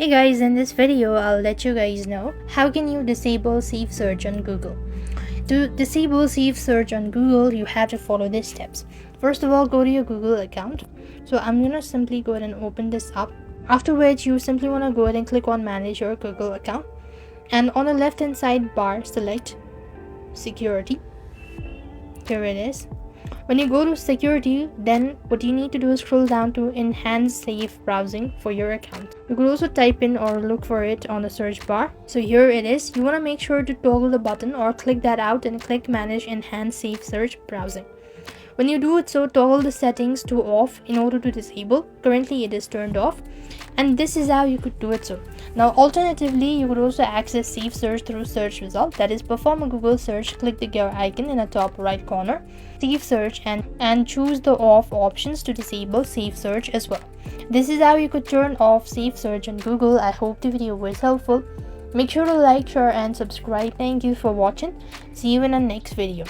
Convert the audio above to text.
Hey guys, in this video I'll let you guys know how can you disable safe search on Google. To disable safe search on Google, you have to follow these steps. First of all, go to your Google account. So I'm gonna simply go ahead and open this up, after which you simply want to go ahead and click on manage your Google account, and on the left hand side bar select security. Here it is. When you go to security, then what you need to do is scroll down to enhance safe browsing for your account. You could also type in or look for it on the search bar. So here it is. You want to make sure to toggle the button or click that out and click manage enhance safe search browsing. When you do it, so toggle the settings to off in order to disable. Currently it is turned off, and this is how you could do it. So now alternatively, you could also access safe search through search result, that is perform a Google search, click the gear icon in the top right corner, safe search, and choose the off options to disable safe search as well. This is how you could turn off safe search on Google. I hope the video was helpful. Make sure to like, share and subscribe. Thank you for watching. See you in the next video.